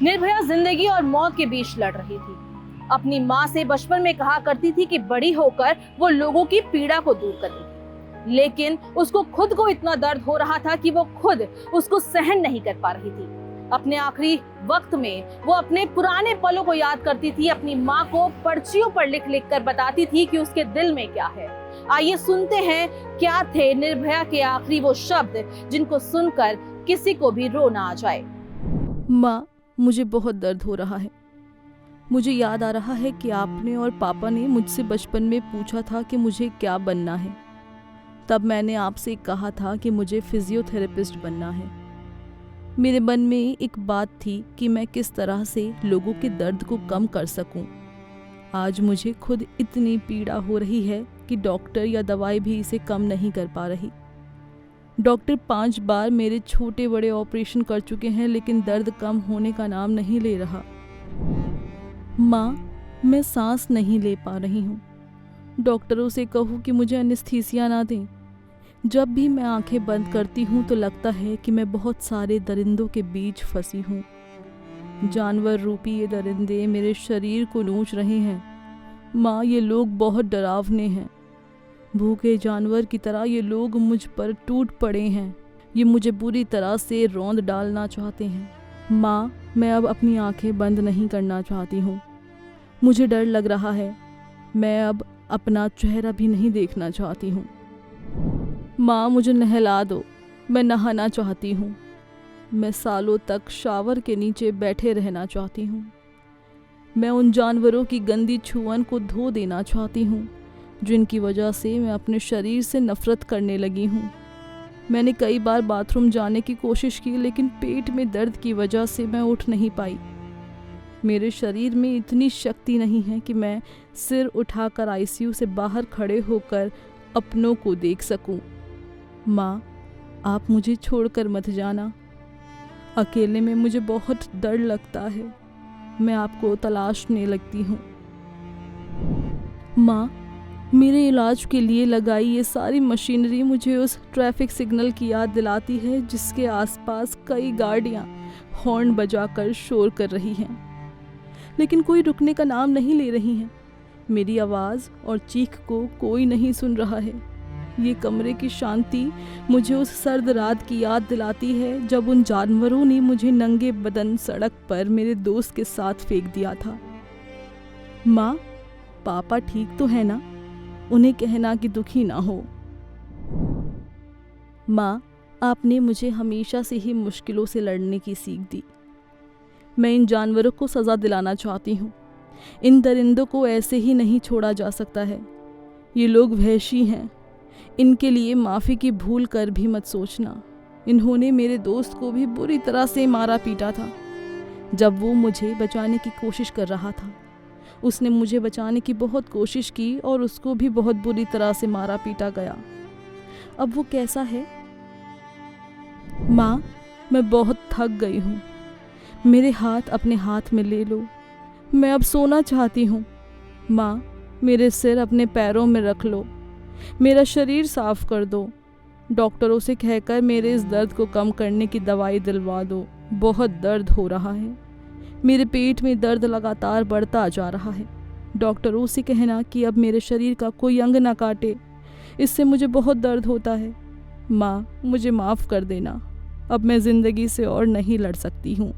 निर्भया जिंदगी और मौत के बीच लड़ रही थी। अपनी माँ से बचपन में कहा करती थी कि बड़ी होकर वो लोगों की पीड़ा को दूर करेगी, लेकिन उसको खुद को इतना दर्द हो रहा था कि वो खुद उसको सहन नहीं कर पा रही थी। अपने आखिरी वक्त में वो अपने पुराने पलों को याद करती थी, अपनी माँ को पर्चियों पर लिख लिख कर बताती थी कि उसके दिल में क्या है। आइए सुनते हैं क्या थे निर्भया के आखिरी वो शब्द जिनको सुनकर किसी को भी रोना आ जाए। माँ, मुझे बहुत दर्द हो रहा है। मुझे याद आ रहा है कि आपने और पापा ने मुझसे बचपन में पूछा था कि मुझे क्या बनना है। तब मैंने आपसे कहा था कि मुझे फिजियोथेरेपिस्ट बनना है। मेरे मन में एक बात थी कि मैं किस तरह से लोगों के दर्द को कम कर सकूं। आज मुझे खुद इतनी पीड़ा हो रही है कि डॉक्टर या दवाई भी इसे कम नहीं कर पा रही। डॉक्टर 5 बार मेरे छोटे बड़े ऑपरेशन कर चुके हैं, लेकिन दर्द कम होने का नाम नहीं ले रहा। माँ, मैं सांस नहीं ले पा रही हूँ। डॉक्टरों से कहूँ कि मुझे एनेस्थीसिया ना दें। जब भी मैं आंखें बंद करती हूँ तो लगता है कि मैं बहुत सारे दरिंदों के बीच फंसी हूँ। जानवर रूपी ये दरिंदे मेरे शरीर को नोच रहे हैं। माँ, ये लोग बहुत डरावने हैं। भूखे जानवर की तरह ये लोग मुझ पर टूट पड़े हैं। ये मुझे बुरी तरह से रौंद डालना चाहते हैं। माँ, मैं अब अपनी आंखें बंद नहीं करना चाहती हूँ। मुझे डर लग रहा है। मैं अब अपना चेहरा भी नहीं देखना चाहती हूँ। माँ, मुझे नहला दो। मैं नहाना चाहती हूँ। मैं सालों तक शावर के नीचे बैठे रहना चाहती हूँ। मैं उन जानवरों की गंदी छुअन को धो देना चाहती हूँ जिनकी वजह से मैं अपने शरीर से नफरत करने लगी हूँ। मैंने कई बार बाथरूम जाने की कोशिश की, लेकिन पेट में दर्द की वजह से मैं उठ नहीं पाई। मेरे शरीर में इतनी शक्ति नहीं है कि मैं सिर उठाकर आईसीयू से बाहर खड़े होकर अपनों को देख सकूं। माँ, आप मुझे छोड़कर मत जाना। अकेले में मुझे बहुत डर लगता है। मैं आपको तलाशने लगती हूँ। माँ, मेरे इलाज के लिए लगाई ये सारी मशीनरी मुझे उस ट्रैफिक सिग्नल की याद दिलाती है जिसके आसपास कई गाड़ियाँ हॉर्न बजाकर शोर कर रही हैं, लेकिन कोई रुकने का नाम नहीं ले रही हैं। मेरी आवाज़ और चीख को कोई नहीं सुन रहा है। ये कमरे की शांति मुझे उस सर्द रात की याद दिलाती है जब उन जानवरों ने मुझे नंगे बदन सड़क पर मेरे दोस्त के साथ फेंक दिया था। माँ, पापा ठीक तो है ना? उन्हें कहना कि दुखी ना हो। माँ, आपने मुझे हमेशा से ही मुश्किलों से लड़ने की सीख दी। मैं इन जानवरों को सज़ा दिलाना चाहती हूँ। इन दरिंदों को ऐसे ही नहीं छोड़ा जा सकता है। ये लोग वहशी हैं। इनके लिए माफ़ी की भूल कर भी मत सोचना। इन्होंने मेरे दोस्त को भी बुरी तरह से मारा पीटा था जब वो मुझे बचाने की कोशिश कर रहा था। उसने मुझे बचाने की बहुत कोशिश की और उसको भी बहुत बुरी तरह से मारा पीटा गया। अब वो कैसा है? माँ, मैं बहुत थक गई हूँ। मेरे हाथ अपने हाथ में ले लो। मैं अब सोना चाहती हूँ। माँ, मेरे सिर अपने पैरों में रख लो। मेरा शरीर साफ कर दो। डॉक्टरों से कहकर मेरे इस दर्द को कम करने की दवाई दिलवा दो। बहुत दर्द हो रहा है। मेरे पेट में दर्द लगातार बढ़ता जा रहा है। डॉक्टरों से कहना कि अब मेरे शरीर का कोई अंग ना काटे। इससे मुझे बहुत दर्द होता है। माँ, मुझे माफ़ कर देना। अब मैं ज़िंदगी से और नहीं लड़ सकती हूँ।